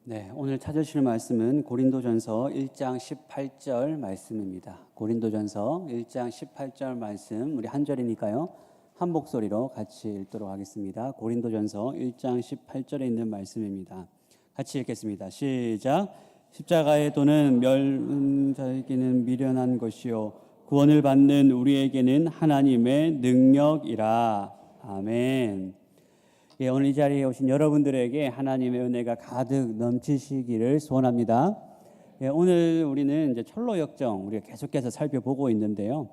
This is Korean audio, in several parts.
네, 오늘 찾으실 말씀은 고린도전서 1장 18절 말씀입니다. 고린도전서 1장 18절 말씀, 우리 한 절이니까요. 한 목소리로 같이 읽도록 하겠습니다. 고린도전서 1장 18절에 있는 말씀입니다. 같이 읽겠습니다. 시작. 십자가의 도는 자에게는 미련한 것이요 구원을 받는 우리에게는 하나님의 능력이라. 아멘. 예, 오늘 이 자리에 오신 여러분들에게 하나님의 은혜가 가득 넘치시기를 소원합니다. 예, 오늘 우리는 이제 철로역정 우리가 계속해서 살펴보고 있는데요.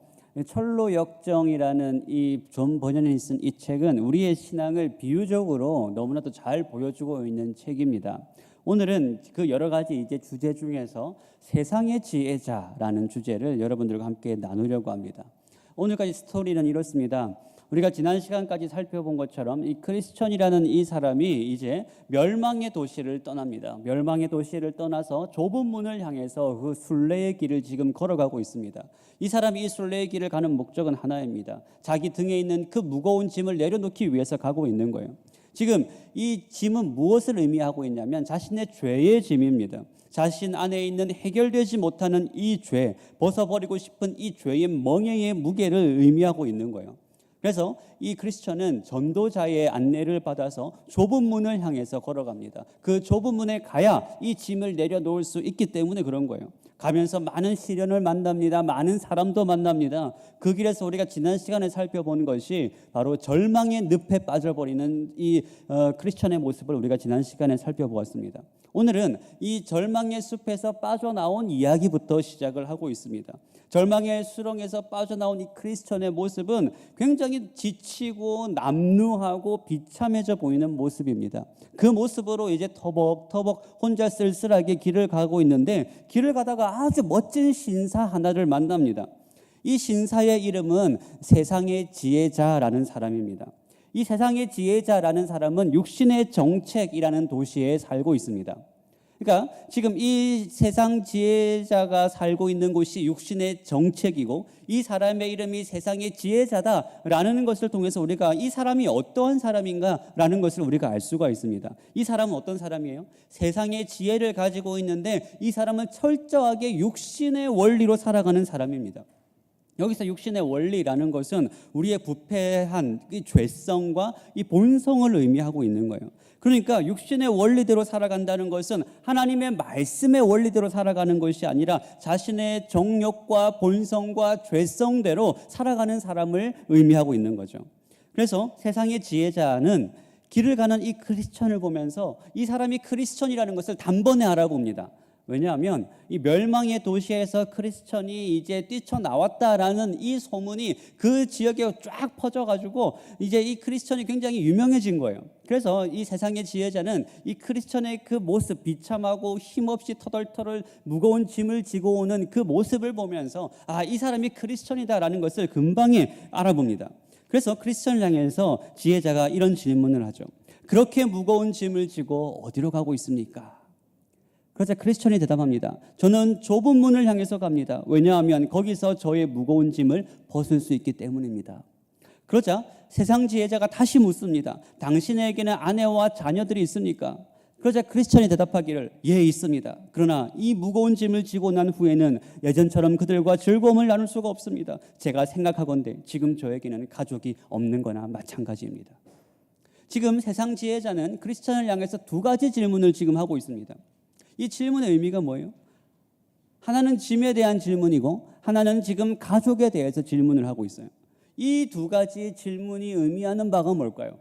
철로역정이라는 이 존 버전이 쓴 이 책은 우리의 신앙을 비유적으로 너무나도 잘 보여주고 있는 책입니다. 오늘은 그 여러 가지 이제 주제 중에서 세상의 지혜자라는 주제를 여러분들과 함께 나누려고 합니다. 오늘까지 스토리는 이렇습니다. 우리가 지난 시간까지 살펴본 것처럼 이 크리스천이라는 이 사람이 이제 멸망의 도시를 떠납니다. 멸망의 도시를 떠나서 좁은 문을 향해서 그 순례의 길을 지금 걸어가고 있습니다. 이 사람이 이 순례의 길을 가는 목적은 하나입니다. 자기 등에 있는 그 무거운 짐을 내려놓기 위해서 가고 있는 거예요. 지금 이 짐은 무엇을 의미하고 있냐면 자신의 죄의 짐입니다. 자신 안에 있는 해결되지 못하는 이 죄, 벗어버리고 싶은 이 죄의 멍에의 무게를 의미하고 있는 거예요. 그래서 이 크리스천은 전도자의 안내를 받아서 좁은 문을 향해서 걸어갑니다. 그 좁은 문에 가야 이 짐을 내려놓을 수 있기 때문에 그런 거예요. 가면서 많은 시련을 만납니다. 많은 사람도 만납니다. 그 길에서 우리가 지난 시간에 살펴본 것이 바로 절망의 늪에 빠져버리는 이 크리스천의 모습을 우리가 지난 시간에 살펴보았습니다. 오늘은 이 절망의 숲에서 빠져나온 이야기부터 시작을 하고 있습니다. 절망의 수렁에서 빠져나온 이 크리스천의 모습은 굉장히 지치고 남루하고 비참해져 보이는 모습입니다. 그 모습으로 이제 터벅터벅 혼자 쓸쓸하게 길을 가고 있는데 길을 가다가 아주 멋진 신사 하나를 만납니다. 이 신사의 이름은 세상의 지혜자라는 사람입니다. 이 세상의 지혜자라는 사람은 육신의 정책이라는 도시에 살고 있습니다. 그러니까 지금 이 세상 지혜자가 살고 있는 곳이 육신의 정책이고 이 사람의 이름이 세상의 지혜자다라는 것을 통해서 우리가 이 사람이 어떠한 사람인가라는 것을 우리가 알 수가 있습니다. 이 사람은 어떤 사람이에요? 세상의 지혜를 가지고 있는데 이 사람은 철저하게 육신의 원리로 살아가는 사람입니다. 여기서 육신의 원리라는 것은 우리의 부패한 이 죄성과 이 본성을 의미하고 있는 거예요. 그러니까 육신의 원리대로 살아간다는 것은 하나님의 말씀의 원리대로 살아가는 것이 아니라 자신의 정욕과 본성과 죄성대로 살아가는 사람을 의미하고 있는 거죠. 그래서 세상의 지혜자는 길을 가는 이 크리스천을 보면서 이 사람이 크리스천이라는 것을 단번에 알아봅니다. 왜냐하면 이 멸망의 도시에서 크리스천이 이제 뛰쳐나왔다라는 이 소문이 그 지역에 쫙 퍼져가지고 이제 이 크리스천이 굉장히 유명해진 거예요. 그래서 이 세상의 지혜자는 이 크리스천의 그 모습, 비참하고 힘없이 터덜터덜 무거운 짐을 지고 오는 그 모습을 보면서 이 사람이 크리스천이다라는 것을 금방에 알아봅니다. 그래서 크리스천을 향해서 지혜자가 이런 질문을 하죠. 그렇게 무거운 짐을 지고 어디로 가고 있습니까? 그러자 크리스천이 대답합니다. 저는 좁은 문을 향해서 갑니다. 왜냐하면 거기서 저의 무거운 짐을 벗을 수 있기 때문입니다. 그러자 세상 지혜자가 다시 묻습니다. 당신에게는 아내와 자녀들이 있습니까? 그러자 크리스천이 대답하기를 예, 있습니다. 그러나 이 무거운 짐을 지고 난 후에는 예전처럼 그들과 즐거움을 나눌 수가 없습니다. 제가 생각하건대 지금 저에게는 가족이 없는 거나 마찬가지입니다. 지금 세상 지혜자는 크리스천을 향해서 두 가지 질문을 지금 하고 있습니다. 이 질문의 의미가 뭐예요? 하나는 짐에 대한 질문이고 하나는 지금 가족에 대해서 질문을 하고 있어요. 이 두 가지 질문이 의미하는 바가 뭘까요?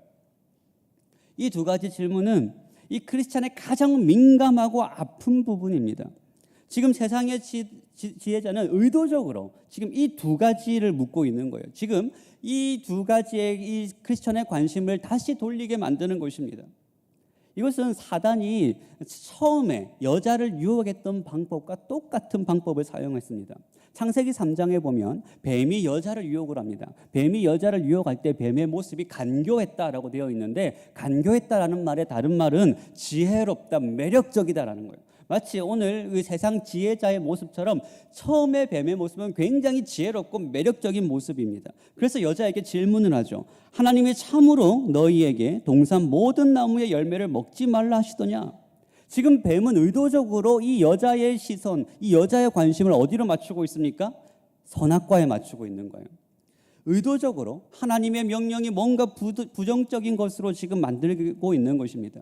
이 두 가지 질문은 이 크리스찬의 가장 민감하고 아픈 부분입니다. 지금 세상의 지혜자는 의도적으로 지금 이 두 가지를 묻고 있는 거예요. 지금 이 두 가지의 이 크리스찬의 관심을 다시 돌리게 만드는 것입니다. 이것은 사단이 처음에 여자를 유혹했던 방법과 똑같은 방법을 사용했습니다. 창세기 3장에 보면 뱀이 여자를 유혹을 합니다. 뱀이 여자를 유혹할 때 뱀의 모습이 간교했다라고 되어 있는데 간교했다라는 말의 다른 말은 지혜롭다, 매력적이다라는 거예요. 마치 오늘 그 세상 지혜자의 모습처럼 처음에 뱀의 모습은 굉장히 지혜롭고 매력적인 모습입니다. 그래서 여자에게 질문을 하죠. 하나님이 참으로 너희에게 동산 모든 나무의 열매를 먹지 말라 하시더냐? 지금 뱀은 의도적으로 이 여자의 시선, 이 여자의 관심을 어디로 맞추고 있습니까? 선악과에 맞추고 있는 거예요. 의도적으로 하나님의 명령이 뭔가 부정적인 것으로 지금 만들고 있는 것입니다.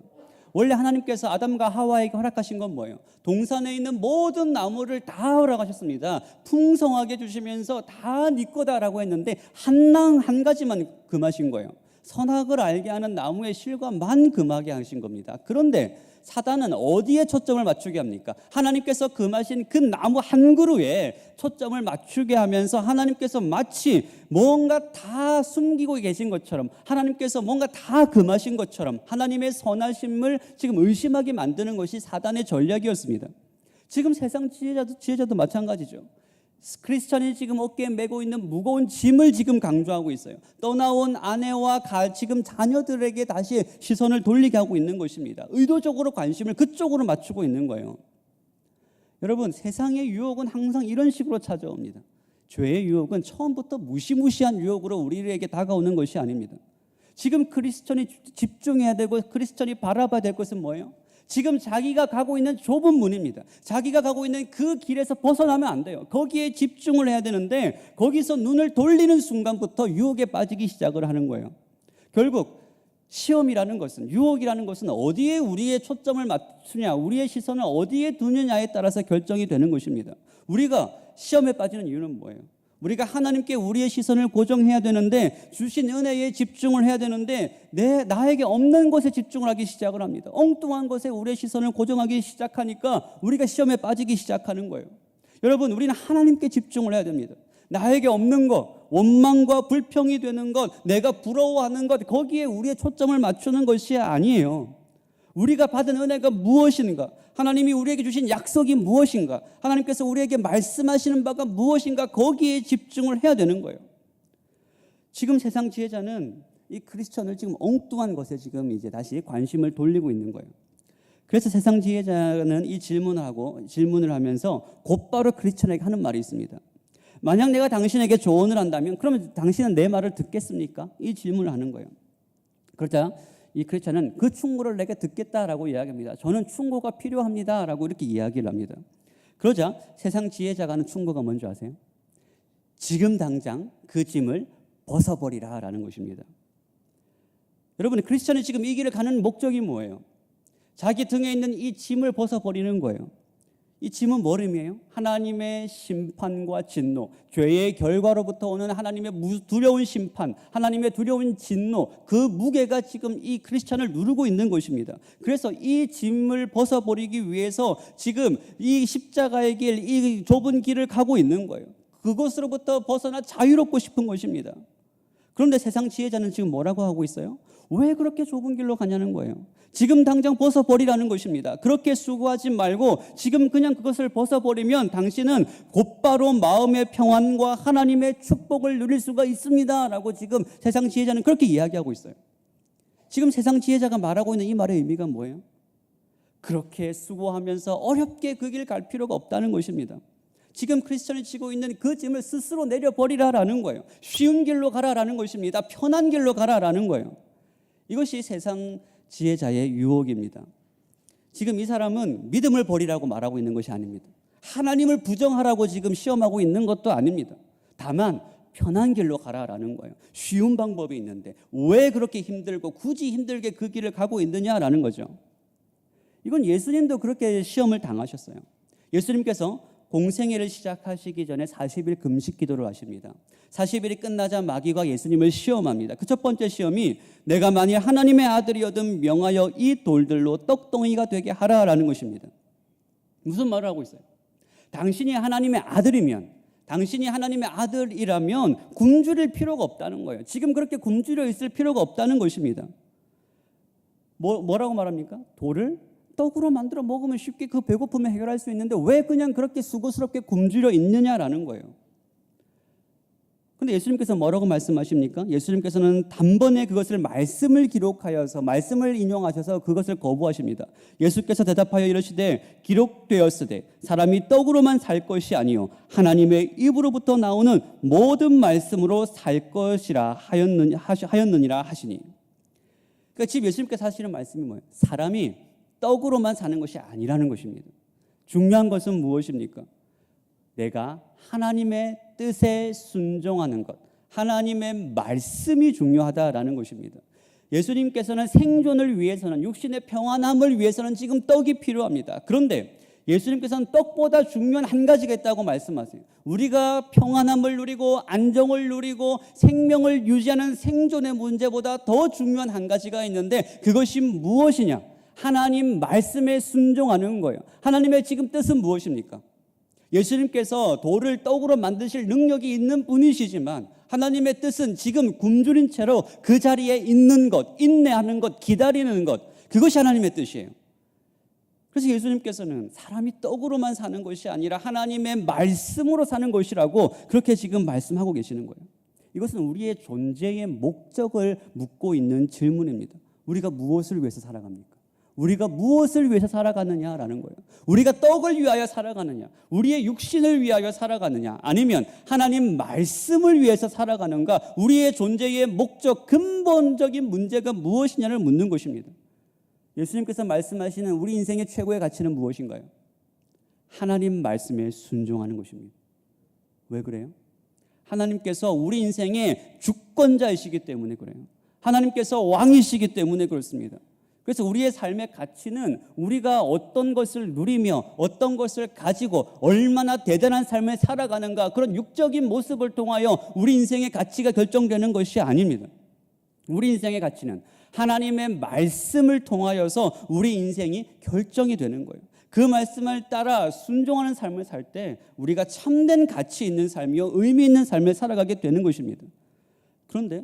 원래 하나님께서 아담과 하와에게 허락하신 건 뭐예요? 동산에 있는 모든 나무를 다 허락하셨습니다. 풍성하게 주시면서 다 네 거다라고 했는데 한 가지만 금하신 거예요. 선악을 알게 하는 나무의 실과만 금하게 하신 겁니다. 그런데 사단은 어디에 초점을 맞추게 합니까? 하나님께서 금하신 그 나무 한 그루에 초점을 맞추게 하면서 하나님께서 마치 뭔가 다 숨기고 계신 것처럼, 하나님께서 뭔가 다 금하신 것처럼 하나님의 선하심을 지금 의심하게 만드는 것이 사단의 전략이었습니다. 지금 세상 지혜자도 마찬가지죠. 크리스찬이 지금 어깨에 메고 있는 무거운 짐을 지금 강조하고 있어요. 떠나온 아내와 지금 자녀들에게 다시 시선을 돌리게 하고 있는 것입니다. 의도적으로 관심을 그쪽으로 맞추고 있는 거예요. 여러분, 세상의 유혹은 항상 이런 식으로 찾아옵니다. 죄의 유혹은 처음부터 무시무시한 유혹으로 우리에게 다가오는 것이 아닙니다. 지금 크리스찬이 집중해야 되고 크리스찬이 바라봐야 될 것은 뭐예요? 지금 자기가 가고 있는 좁은 문입니다. 자기가 가고 있는 그 길에서 벗어나면 안 돼요. 거기에 집중을 해야 되는데 거기서 눈을 돌리는 순간부터 유혹에 빠지기 시작을 하는 거예요. 결국 시험이라는 것은, 유혹이라는 것은 어디에 우리의 초점을 맞추냐, 우리의 시선을 어디에 두느냐에 따라서 결정이 되는 것입니다. 우리가 시험에 빠지는 이유는 뭐예요? 우리가 하나님께 우리의 시선을 고정해야 되는데, 주신 은혜에 집중을 해야 되는데 나에게 없는 것에 집중을 하기 시작을 합니다. 엉뚱한 것에 우리의 시선을 고정하기 시작하니까 우리가 시험에 빠지기 시작하는 거예요. 여러분, 우리는 하나님께 집중을 해야 됩니다. 나에게 없는 것, 원망과 불평이 되는 것, 내가 부러워하는 것, 거기에 우리의 초점을 맞추는 것이 아니에요. 우리가 받은 은혜가 무엇인가? 하나님이 우리에게 주신 약속이 무엇인가? 하나님께서 우리에게 말씀하시는 바가 무엇인가? 거기에 집중을 해야 되는 거예요. 지금 세상 지혜자는 이 크리스천을 지금 엉뚱한 것에 지금 이제 다시 관심을 돌리고 있는 거예요. 그래서 세상 지혜자는 이 질문을 하면서 곧바로 크리스천에게 하는 말이 있습니다. 만약 내가 당신에게 조언을 한다면 그러면 당신은 내 말을 듣겠습니까? 이 질문을 하는 거예요. 그러자 이 크리스천은 그 충고를 내게 듣겠다라고 이야기합니다. 저는 충고가 필요합니다라고 이렇게 이야기를 합니다. 그러자 세상 지혜자가 하는 충고가 뭔지 아세요? 지금 당장 그 짐을 벗어버리라라는 것입니다. 여러분, 크리스천이 지금 이 길을 가는 목적이 뭐예요? 자기 등에 있는 이 짐을 벗어버리는 거예요. 이 짐은 뭘 의미해요? 하나님의 심판과 진노, 죄의 결과로부터 오는 하나님의 두려운 심판, 하나님의 두려운 진노, 그 무게가 지금 이 크리스찬을 누르고 있는 것입니다. 그래서 이 짐을 벗어버리기 위해서 지금 이 십자가의 길, 이 좁은 길을 가고 있는 거예요. 그것으로부터 벗어나 자유롭고 싶은 것입니다. 그런데 세상 지혜자는 지금 뭐라고 하고 있어요? 왜 그렇게 좁은 길로 가냐는 거예요. 지금 당장 벗어버리라는 것입니다. 그렇게 수고하지 말고 지금 그냥 그것을 벗어버리면 당신은 곧바로 마음의 평안과 하나님의 축복을 누릴 수가 있습니다 라고 지금 세상 지혜자는 그렇게 이야기하고 있어요. 지금 세상 지혜자가 말하고 있는 이 말의 의미가 뭐예요? 그렇게 수고하면서 어렵게 그 길 갈 필요가 없다는 것입니다. 지금 크리스천이 지고 있는 그 짐을 스스로 내려버리라라는 거예요. 쉬운 길로 가라라는 것입니다. 편한 길로 가라라는 거예요. 이것이 세상 지혜자의 유혹입니다. 지금 이 사람은 믿음을 버리라고 말하고 있는 것이 아닙니다. 하나님을 부정하라고 지금 시험하고 있는 것도 아닙니다. 다만 편한 길로 가라라는 거예요. 쉬운 방법이 있는데 왜 그렇게 힘들고 굳이 힘들게 그 길을 가고 있느냐라는 거죠. 이건 예수님도 그렇게 시험을 당하셨어요. 예수님께서 공생애를 시작하시기 전에 40일 금식 기도를 하십니다. 40일이 끝나자 마귀가 예수님을 시험합니다. 그 첫 번째 시험이 내가 만일 하나님의 아들이어든 명하여 이 돌들로 떡덩이가 되게 하라라는 것입니다. 무슨 말을 하고 있어요? 당신이 하나님의 아들이면, 당신이 하나님의 아들이라면 굶주릴 필요가 없다는 거예요. 지금 그렇게 굶주려 있을 필요가 없다는 것입니다. 뭐라고 말합니까? 돌을 떡으로 만들어 먹으면 쉽게 그 배고픔을 해결할 수 있는데 왜 그냥 그렇게 수고스럽게 굶주려 있느냐라는 거예요. 그런데 예수님께서 뭐라고 말씀하십니까? 예수님께서는 단번에 그것을 말씀을 기록하여서 말씀을 인용하셔서 그것을 거부하십니다. 예수께서 대답하여 이르시되 기록되었으되 사람이 떡으로만 살 것이 아니요 하나님의 입으로부터 나오는 모든 말씀으로 살 것이라 하였느니라 하시니. 그러니까 지금 예수님께서 하시는 말씀이 뭐예요? 사람이 떡으로만 사는 것이 아니라는 것입니다. 중요한 것은 무엇입니까? 내가 하나님의 뜻에 순종하는 것, 하나님의 말씀이 중요하다라는 것입니다. 예수님께서는 생존을 위해서는, 육신의 평안함을 위해서는 지금 떡이 필요합니다. 그런데 예수님께서는 떡보다 중요한 한 가지가 있다고 말씀하세요. 우리가 평안함을 누리고 안정을 누리고 생명을 유지하는 생존의 문제보다 더 중요한 한 가지가 있는데, 그것이 무엇이냐? 하나님 말씀에 순종하는 거예요. 하나님의 지금 뜻은 무엇입니까? 예수님께서 돌을 떡으로 만드실 능력이 있는 분이시지만 하나님의 뜻은 지금 굶주린 채로 그 자리에 있는 것, 인내하는 것, 기다리는 것, 그것이 하나님의 뜻이에요. 그래서 예수님께서는 사람이 떡으로만 사는 것이 아니라 하나님의 말씀으로 사는 것이라고 그렇게 지금 말씀하고 계시는 거예요. 이것은 우리의 존재의 목적을 묻고 있는 질문입니다. 우리가 무엇을 위해서 살아갑니까? 우리가 무엇을 위해서 살아가느냐라는 거예요. 우리가 떡을 위하여 살아가느냐, 우리의 육신을 위하여 살아가느냐, 아니면 하나님 말씀을 위해서 살아가는가, 우리의 존재의 목적, 근본적인 문제가 무엇이냐를 묻는 것입니다. 예수님께서 말씀하시는 우리 인생의 최고의 가치는 무엇인가요? 하나님 말씀에 순종하는 것입니다. 왜 그래요? 하나님께서 우리 인생의 주권자이시기 때문에 그래요. 하나님께서 왕이시기 때문에 그렇습니다. 그래서 우리의 삶의 가치는 우리가 어떤 것을 누리며 어떤 것을 가지고 얼마나 대단한 삶을 살아가는가, 그런 육적인 모습을 통하여 우리 인생의 가치가 결정되는 것이 아닙니다. 우리 인생의 가치는 하나님의 말씀을 통하여서 우리 인생이 결정이 되는 거예요. 그 말씀을 따라 순종하는 삶을 살 때 우리가 참된 가치 있는 삶이요, 의미 있는 삶을 살아가게 되는 것입니다. 그런데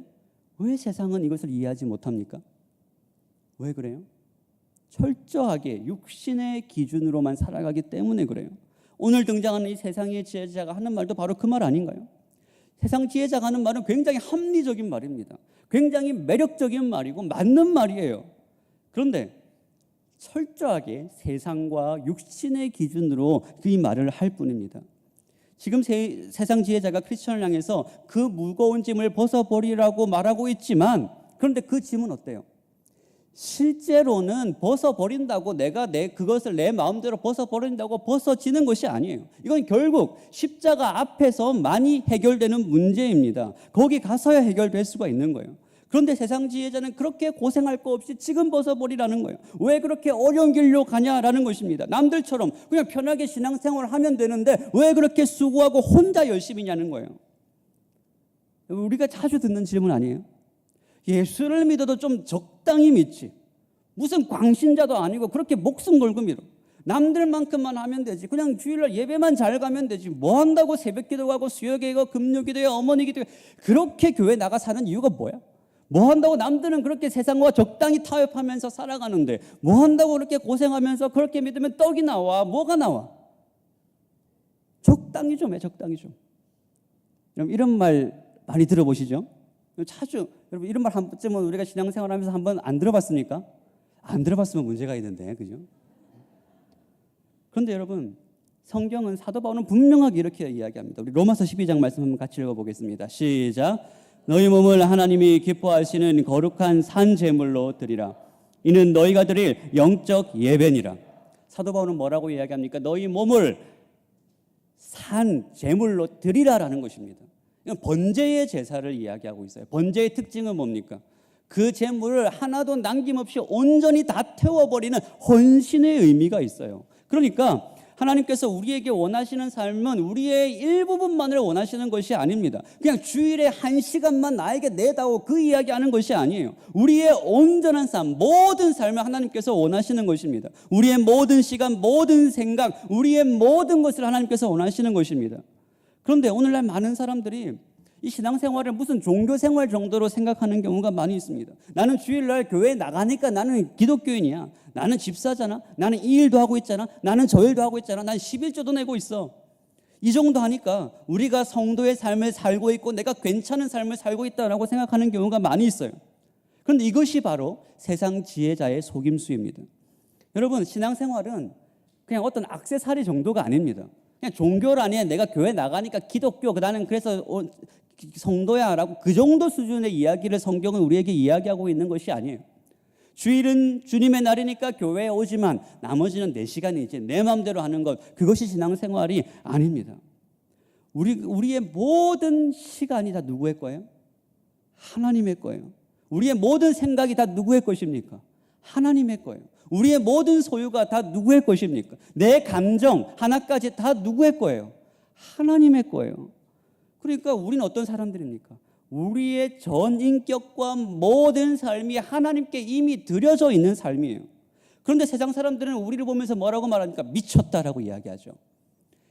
왜 세상은 이것을 이해하지 못합니까? 왜 그래요? 철저하게 육신의 기준으로만 살아가기 때문에 그래요. 오늘 등장하는 이 세상의 지혜자가 하는 말도 바로 그 말 아닌가요? 세상 지혜자가 하는 말은 굉장히 합리적인 말입니다. 굉장히 매력적인 말이고 맞는 말이에요. 그런데 철저하게 세상과 육신의 기준으로 이 말을 할 뿐입니다. 지금 세상 지혜자가 크리스천을 향해서 그 무거운 짐을 벗어버리라고 말하고 있지만, 그런데 그 짐은 어때요? 실제로는 벗어버린다고 그것을 내 마음대로 벗어버린다고 벗어지는 것이 아니에요. 이건 결국 십자가 앞에서 많이 해결되는 문제입니다. 거기 가서야 해결될 수가 있는 거예요. 그런데 세상 지혜자는 그렇게 고생할 거 없이 지금 벗어버리라는 거예요. 왜 그렇게 어려운 길로 가냐라는 것입니다. 남들처럼 그냥 편하게 신앙생활을 하면 되는데 왜 그렇게 수고하고 혼자 열심히냐는 거예요. 우리가 자주 듣는 질문 아니에요? 예수를 믿어도 좀 적당히 믿지, 무슨 광신자도 아니고 그렇게 목숨 걸고 믿어. 남들만큼만 하면 되지, 그냥 주일날 예배만 잘 가면 되지, 뭐 한다고 새벽 기도하고 수요기도 금요기도에 어머니 기도에 그렇게 교회 나가 사는 이유가 뭐야? 뭐 한다고 남들은 그렇게 세상과 적당히 타협하면서 살아가는데 뭐 한다고 그렇게 고생하면서 그렇게 믿으면 떡이 나와? 뭐가 나와? 적당히 좀 해, 적당히 좀. 여러분 이런 말 많이 들어보시죠? 자주 여러분 이런 말 한 번쯤은 우리가 신앙생활하면서 한번 안 들어봤습니까? 안 들어봤으면 문제가 있는데, 그죠? 그런데 여러분 성경은, 사도 바울은 분명하게 이렇게 이야기합니다. 우리 로마서 12장 말씀 한번 같이 읽어보겠습니다. 시작. 너희 몸을 하나님이 기뻐하시는 거룩한 산 제물로 드리라. 이는 너희가 드릴 영적 예배니라. 사도 바울은 뭐라고 이야기합니까? 너희 몸을 산 제물로 드리라라는 것입니다. 번제의 제사를 이야기하고 있어요. 번제의 특징은 뭡니까? 그 제물을 하나도 남김없이 온전히 다 태워버리는 헌신의 의미가 있어요. 그러니까 하나님께서 우리에게 원하시는 삶은 우리의 일부분만을 원하시는 것이 아닙니다. 그냥 주일에 1시간만 나에게 내다오, 그 이야기하는 것이 아니에요. 우리의 온전한 삶, 모든 삶을 하나님께서 원하시는 것입니다. 우리의 모든 시간, 모든 생각, 우리의 모든 것을 하나님께서 원하시는 것입니다. 그런데 오늘날 많은 사람들이 이 신앙생활을 무슨 종교생활 정도로 생각하는 경우가 많이 있습니다. 나는 주일날 교회에 나가니까 나는 기독교인이야. 나는 집사잖아. 나는 이 일도 하고 있잖아. 나는 저 일도 하고 있잖아. 난 11조도 내고 있어. 이 정도 하니까 우리가 성도의 삶을 살고 있고 내가 괜찮은 삶을 살고 있다라고 생각하는 경우가 많이 있어요. 그런데 이것이 바로 세상 지혜자의 속임수입니다. 여러분 신앙생활은 그냥 어떤 액세서리 정도가 아닙니다. 그냥 종교라니 내가 교회 나가니까 기독교, 나는 그래서 성도야 라고 그 정도 수준의 이야기를 성경은 우리에게 이야기하고 있는 것이 아니에요. 주일은 주님의 날이니까 교회에 오지만 나머지는 내 시간이지 내 마음대로 하는 것, 그것이 신앙생활이 아닙니다. 우리의 모든 시간이 다 누구의 거예요? 하나님의 거예요. 우리의 모든 생각이 다 누구의 것입니까? 하나님의 거예요. 우리의 모든 소유가 다 누구의 것입니까? 내 감정 하나까지 다 누구의 거예요? 하나님의 거예요. 그러니까 우리는 어떤 사람들입니까? 우리의 전 인격과 모든 삶이 하나님께 이미 드려져 있는 삶이에요. 그런데 세상 사람들은 우리를 보면서 뭐라고 말합니까? 미쳤다라고 이야기하죠.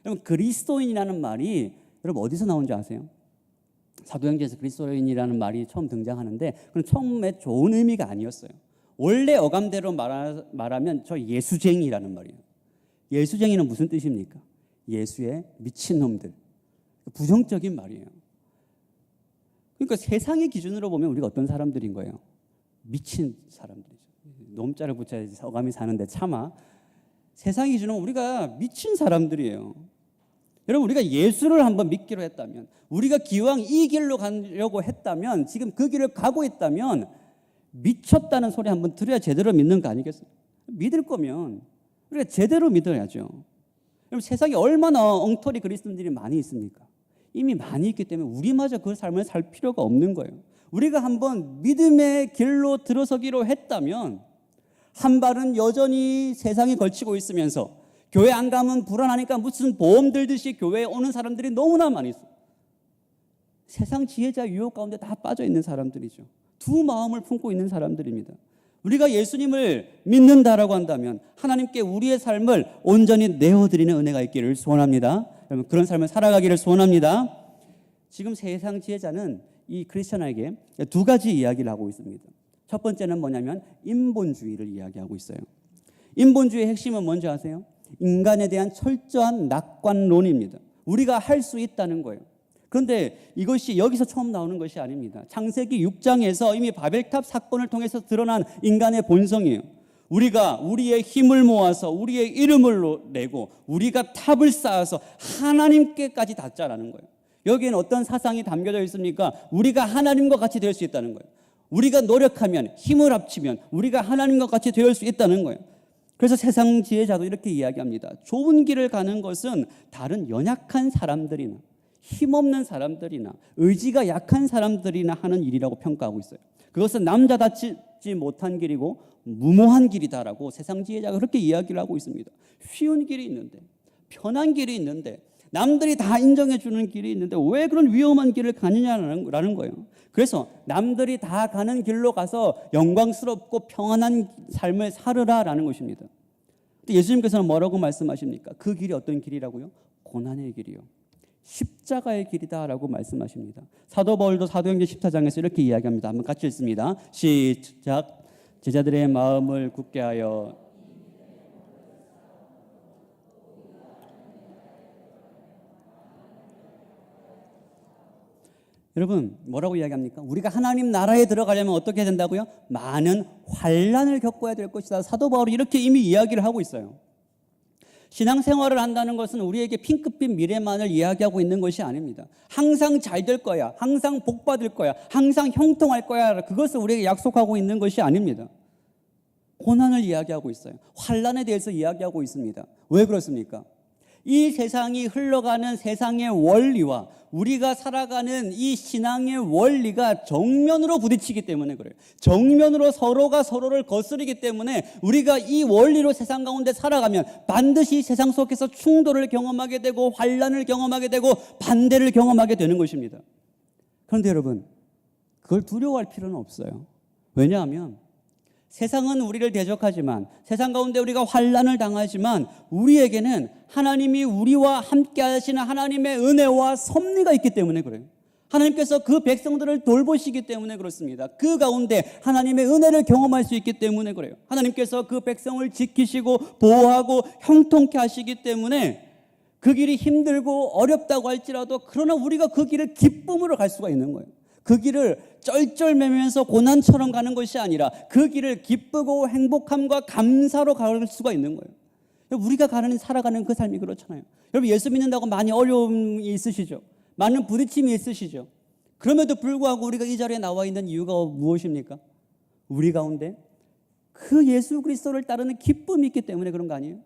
여러분, 그리스도인이라는 말이 여러분 어디서 나온지 아세요? 사도행전에서 그리스도인이라는 말이 처음 등장하는데 그건 처음에 좋은 의미가 아니었어요. 원래 어감대로 말하면 저 예수쟁이라는 말이에요. 예수쟁이는 무슨 뜻입니까? 예수의 미친놈들. 부정적인 말이에요. 그러니까 세상의 기준으로 보면 우리가 어떤 사람들인 거예요? 미친 사람들이죠. 놈자를 붙여야지 어감이 사는데 차마 세상의 기준으로 우리가 미친 사람들이에요. 여러분, 우리가 예수를 한번 믿기로 했다면, 우리가 기왕 이 길로 가려고 했다면, 지금 그 길을 가고 있다면 미쳤다는 소리 한번 들어야 제대로 믿는 거 아니겠어요? 믿을 거면 우리가 제대로 믿어야죠. 여러분, 세상에 얼마나 엉터리 그리스도인들이 많이 있습니까? 이미 많이 있기 때문에 우리마저 그 삶을 살 필요가 없는 거예요. 우리가 한번 믿음의 길로 들어서기로 했다면 한 발은 여전히 세상에 걸치고 있으면서 교회 안 가면 불안하니까 무슨 보험 들듯이 교회에 오는 사람들이 너무나 많이 있어요. 세상 지혜자 유혹 가운데 다 빠져 있는 사람들이죠. 두 마음을 품고 있는 사람들입니다. 우리가 예수님을 믿는다라고 한다면 하나님께 우리의 삶을 온전히 내어드리는 은혜가 있기를 소원합니다. 여러분, 그런 삶을 살아가기를 소원합니다. 지금 세상 지혜자는 이 크리스천에게 두 가지 이야기를 하고 있습니다. 첫 번째는 뭐냐면 인본주의를 이야기하고 있어요. 인본주의의 핵심은 뭔지 아세요? 인간에 대한 철저한 낙관론입니다. 우리가 할 수 있다는 거예요. 그런데 이것이 여기서 처음 나오는 것이 아닙니다. 창세기 6장에서 이미 바벨탑 사건을 통해서 드러난 인간의 본성이에요. 우리가 우리의 힘을 모아서 우리의 이름을 내고 우리가 탑을 쌓아서 하나님께까지 닿자라는 거예요. 여기에는 어떤 사상이 담겨져 있습니까? 우리가 하나님과 같이 될 수 있다는 거예요. 우리가 노력하면, 힘을 합치면 우리가 하나님과 같이 될 수 있다는 거예요. 그래서 세상 지혜자도 이렇게 이야기합니다. 좁은 길을 가는 것은 다른 연약한 사람들이나 힘없는 사람들이나 의지가 약한 사람들이나 하는 일이라고 평가하고 있어요. 그것은 남자답지 못한 길이고 무모한 길이다라고 세상 지혜자가 그렇게 이야기를 하고 있습니다. 쉬운 길이 있는데, 편한 길이 있는데, 남들이 다 인정해 주는 길이 있는데 왜 그런 위험한 길을 가느냐라는 거예요. 그래서 남들이 다 가는 길로 가서 영광스럽고 평안한 삶을 살으라라는 것입니다. 예수님께서는 뭐라고 말씀하십니까? 그 길이 어떤 길이라고요? 고난의 길이요. 십자가의 길이다라고 말씀하십니다. 사도 바울도 사도행전 14장에서 이렇게 이야기합니다. 한번 같이 읽습니다. 시작. 제자들의 마음을 굳게 하여 여러분, 뭐라고 이야기합니까? 우리가 하나님 나라에 들어가려면 어떻게 해야 된다고요? 많은 환난을 겪어야 될 것이다. 사도 바울이 이렇게 이미 이야기를 하고 있어요. 신앙생활을 한다는 것은 우리에게 핑크빛 미래만을 이야기하고 있는 것이 아닙니다. 항상 잘 될 거야, 항상 복 받을 거야, 항상 형통할 거야, 그것을 우리에게 약속하고 있는 것이 아닙니다. 고난을 이야기하고 있어요. 환난에 대해서 이야기하고 있습니다. 왜 그렇습니까? 이 세상이 흘러가는 세상의 원리와 우리가 살아가는 이 신앙의 원리가 정면으로 부딪히기 때문에 그래요. 정면으로 서로가 서로를 거스르기 때문에 우리가 이 원리로 세상 가운데 살아가면 반드시 세상 속에서 충돌을 경험하게 되고 환난을 경험하게 되고 반대를 경험하게 되는 것입니다. 그런데 여러분, 그걸 두려워할 필요는 없어요. 왜냐하면 세상은 우리를 대적하지만, 세상 가운데 우리가 환난을 당하지만 우리에게는 하나님이 우리와 함께 하시는 하나님의 은혜와 섭리가 있기 때문에 그래요. 하나님께서 그 백성들을 돌보시기 때문에 그렇습니다. 그 가운데 하나님의 은혜를 경험할 수 있기 때문에 그래요. 하나님께서 그 백성을 지키시고 보호하고 형통케 하시기 때문에 그 길이 힘들고 어렵다고 할지라도 그러나 우리가 그 길을 기쁨으로 갈 수가 있는 거예요. 그 길을 쩔쩔매면서 고난처럼 가는 것이 아니라 그 길을 기쁘고 행복함과 감사로 갈 수가 있는 거예요. 우리가 살아가는 그 삶이 그렇잖아요. 여러분, 예수 믿는다고 많이 어려움이 있으시죠? 많은 부딪힘이 있으시죠? 그럼에도 불구하고 우리가 이 자리에 나와 있는 이유가 무엇입니까? 우리 가운데 그 예수 그리스도를 따르는 기쁨이 있기 때문에 그런 거 아니에요?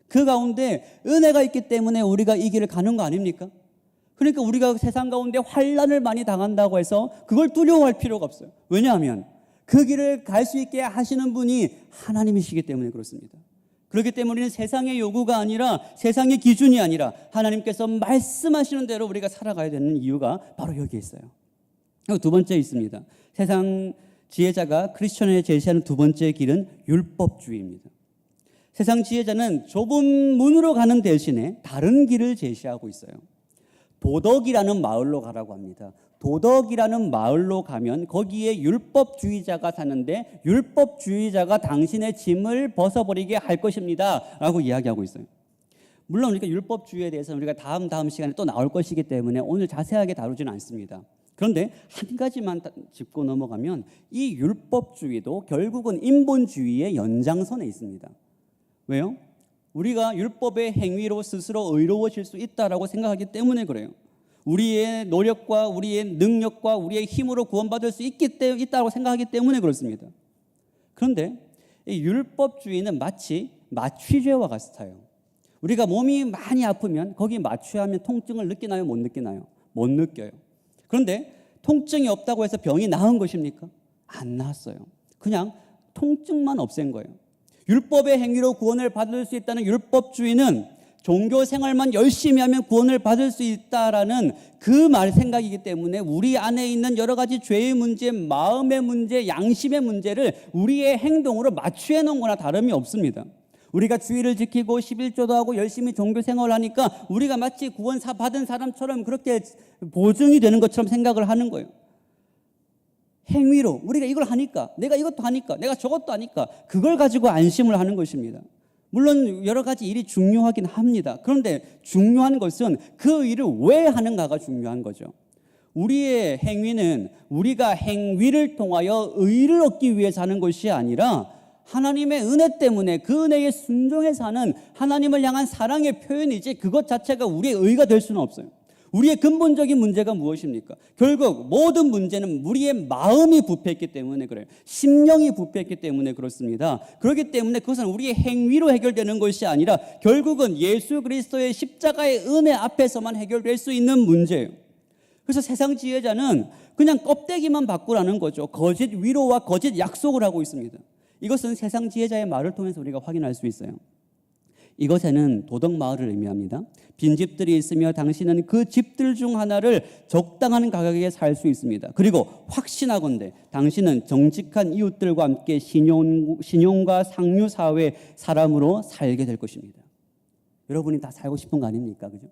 그 가운데 은혜가 있기 때문에 우리가 이 길을 가는 거 아닙니까? 그러니까 우리가 세상 가운데 환난을 많이 당한다고 해서 그걸 두려워할 필요가 없어요. 왜냐하면 그 길을 갈 수 있게 하시는 분이 하나님이시기 때문에 그렇습니다. 그렇기 때문에 우리는 세상의 요구가 아니라, 세상의 기준이 아니라 하나님께서 말씀하시는 대로 우리가 살아가야 되는 이유가 바로 여기에 있어요. 두 번째 있습니다. 세상 지혜자가 크리스천에 제시하는 두 번째 길은 율법주의입니다. 세상 지혜자는 좁은 문으로 가는 대신에 다른 길을 제시하고 있어요. 도덕이라는 마을로 가라고 합니다. 도덕이라는 마을로 가면 거기에 율법주의자가 사는데 율법주의자가 당신의 짐을 벗어버리게 할 것입니다 라고 이야기하고 있어요. 물론 우리가 율법주의에 대해서는 우리가 다음 시간에 또 나올 것이기 때문에 오늘 자세하게 다루지는 않습니다. 그런데 한 가지만 짚고 넘어가면 이 율법주의도 결국은 인본주의의 연장선에 있습니다. 왜요? 우리가 율법의 행위로 스스로 의로워질 수 있다라고 생각하기 때문에 그래요. 우리의 노력과 우리의 능력과 우리의 힘으로 구원받을 수 있다고 생각하기 때문에 그렇습니다. 그런데 이 율법주의는 마치 마취제와 같아요. 우리가 몸이 많이 아프면 거기 마취하면 통증을 느끼나요? 못 느끼나요? 못 느껴요. 그런데 통증이 없다고 해서 병이 나은 것입니까? 안 나았어요. 그냥 통증만 없앤 거예요. 율법의 행위로 구원을 받을 수 있다는 율법주의는 종교 생활만 열심히 하면 구원을 받을 수 있다라는 그 말 생각이기 때문에 우리 안에 있는 여러 가지 죄의 문제, 마음의 문제, 양심의 문제를 우리의 행동으로 마취해 놓은 거나 다름이 없습니다. 우리가 주의를 지키고 11조도 하고 열심히 종교 생활을 하니까 우리가 마치 구원 받은 사람처럼 그렇게 보증이 되는 것처럼 생각을 하는 거예요. 행위로 우리가 이걸 하니까, 내가 이것도 하니까, 내가 저것도 하니까 그걸 가지고 안심을 하는 것입니다. 물론 여러 가지 일이 중요하긴 합니다. 그런데 중요한 것은 그 일을 왜 하는가가 중요한 거죠. 우리의 행위는 우리가 행위를 통하여 의를 얻기 위해서 하는 것이 아니라 하나님의 은혜 때문에 그 은혜에 순종해서 하는 하나님을 향한 사랑의 표현이지 그것 자체가 우리의 의가 될 수는 없어요. 우리의 근본적인 문제가 무엇입니까? 결국 모든 문제는 우리의 마음이 부패했기 때문에 그래요. 심령이 부패했기 때문에 그렇습니다. 그렇기 때문에 그것은 우리의 행위로 해결되는 것이 아니라 결국은 예수 그리스도의 십자가의 은혜 앞에서만 해결될 수 있는 문제예요. 그래서 세상 지혜자는 그냥 껍데기만 바꾸라는 거죠. 거짓 위로와 거짓 약속을 하고 있습니다. 이것은 세상 지혜자의 말을 통해서 우리가 확인할 수 있어요. 이것에는 도덕 마을을 의미합니다. 빈집들이 있으며 당신은 그 집들 중 하나를 적당한 가격에 살 수 있습니다. 그리고 확신하건대 당신은 정직한 이웃들과 함께 신용과 상류 사회 사람으로 살게 될 것입니다. 여러분이 다 살고 싶은 거 아닙니까? 그죠?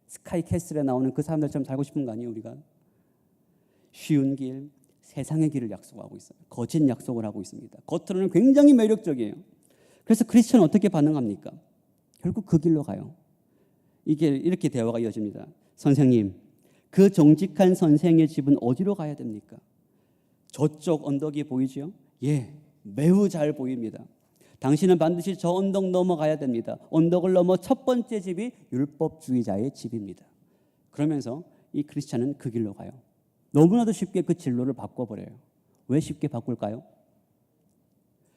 스카이캐슬에 나오는 그 사람들처럼 살고 싶은 거 아니에요, 우리가? 쉬운 길, 세상의 길을 약속하고 있어요. 거짓 약속을 하고 있습니다. 겉으로는 굉장히 매력적이에요. 그래서 크리스천은 어떻게 반응합니까? 결국 그 길로 가요. 이게 이렇게 대화가 이어집니다. 선생님, 그 정직한 선생의 집은 어디로 가야 됩니까? 저쪽 언덕이 보이죠? 예, 매우 잘 보입니다. 당신은 반드시 저 언덕 넘어가야 됩니다. 언덕을 넘어 첫 번째 집이 율법주의자의 집입니다. 그러면서 이 크리스찬은 그 길로 가요. 너무나도 쉽게 그 진로를 바꿔버려요. 왜 쉽게 바꿀까요?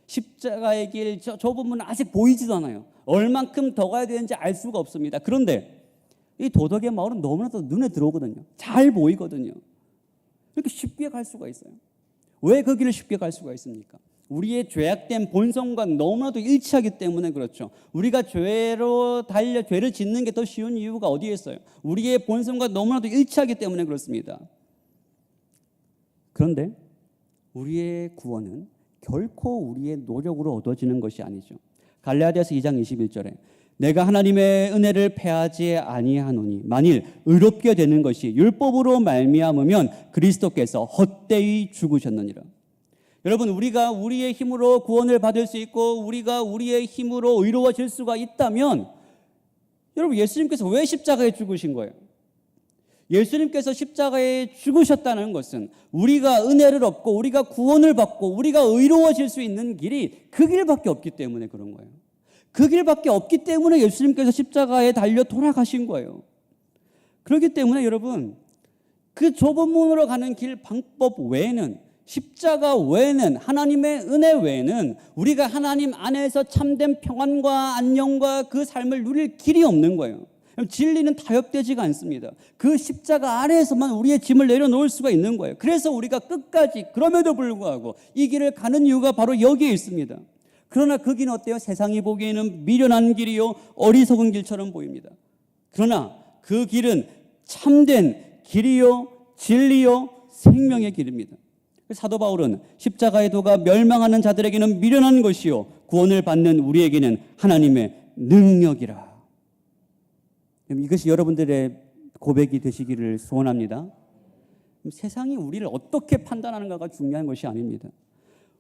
십자가의 길, 저 부분은 아직 보이지도 않아요. 얼만큼 더 가야 되는지 알 수가 없습니다. 그런데 이 도덕의 마을은 너무나도 눈에 들어오거든요. 잘 보이거든요. 이렇게 쉽게 갈 수가 있어요. 왜 그 길을 쉽게 갈 수가 있습니까? 우리의 죄악된 본성과 너무나도 일치하기 때문에 그렇죠. 우리가 죄를 짓는 게 더 쉬운 이유가 어디에 있어요? 우리의 본성과 너무나도 일치하기 때문에 그렇습니다. 그런데 우리의 구원은 결코 우리의 노력으로 얻어지는 것이 아니죠. 갈라디아서 2장 21절에 내가 하나님의 은혜를 패하지 아니하노니 만일 의롭게 되는 것이 율법으로 말미암으면 그리스도께서 헛되이 죽으셨느니라. 여러분, 우리가 우리의 힘으로 구원을 받을 수 있고 우리가 우리의 힘으로 의로워질 수가 있다면 여러분, 예수님께서 왜 십자가에 죽으신 거예요? 예수님께서 십자가에 죽으셨다는 것은 우리가 은혜를 얻고 우리가 구원을 받고 우리가 의로워질 수 있는 길이 그 길밖에 없기 때문에 그런 거예요. 그 길밖에 없기 때문에 예수님께서 십자가에 달려 돌아가신 거예요. 그렇기 때문에 여러분, 그 좁은 문으로 가는 길 방법 외에는 십자가 외에는, 하나님의 은혜 외에는 우리가 하나님 안에서 참된 평안과 안녕과 그 삶을 누릴 길이 없는 거예요. 진리는 타협되지가 않습니다. 그 십자가 아래에서만 우리의 짐을 내려놓을 수가 있는 거예요. 그래서 우리가 끝까지 그럼에도 불구하고 이 길을 가는 이유가 바로 여기에 있습니다. 그러나 그 길은 어때요? 세상이 보기에는 미련한 길이요 어리석은 길처럼 보입니다. 그러나 그 길은 참된 길이요 진리요 생명의 길입니다. 사도 바울은 십자가의 도가 멸망하는 자들에게는 미련한 것이요 구원을 받는 우리에게는 하나님의 능력이라. 이것이 여러분들의 고백이 되시기를 소원합니다. 세상이 우리를 어떻게 판단하는가가 중요한 것이 아닙니다.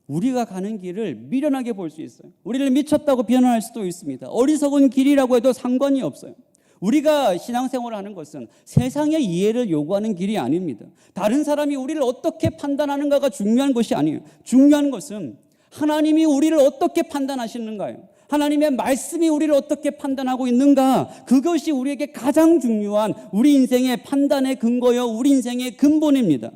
우리가 가는 길을 미련하게 볼 수 있어요. 우리를 미쳤다고 비난할 수도 있습니다. 어리석은 길이라고 해도 상관이 없어요. 우리가 신앙생활을 하는 것은 세상의 이해를 요구하는 길이 아닙니다. 다른 사람이 우리를 어떻게 판단하는가가 중요한 것이 아니에요. 중요한 것은 하나님이 우리를 어떻게 판단하시는가요? 하나님의 말씀이 우리를 어떻게 판단하고 있는가? 그것이 우리에게 가장 중요한 우리 인생의 판단의 근거요 우리 인생의 근본입니다.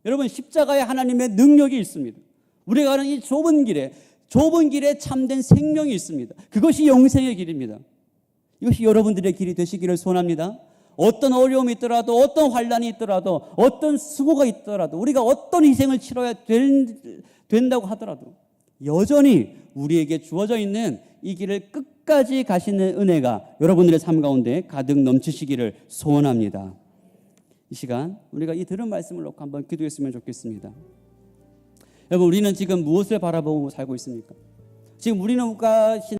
여러분, 십자가에 하나님의 능력이 있습니다. 우리가 가는 이 좁은 길에 참된 생명이 있습니다. 그것이 영생의 길입니다. 이것이 여러분들의 길이 되시기를 소원합니다. 어떤 어려움이 있더라도, 어떤 환난이 있더라도, 어떤 수고가 있더라도, 우리가 어떤 희생을 치러야 된다고 하더라도 여전히 우리에게 주어져 있는 이 길을 끝까지 가시는 은혜가 여러분들의 삶 가운데 가득 넘치시기를 소원합니다. 이 시간 우리가 이 들은 말씀을 놓고 한번 기도했으면 좋겠습니다. 여러분, 우리는 지금 무엇을 바라보고 살고 있습니까? 지금 우리는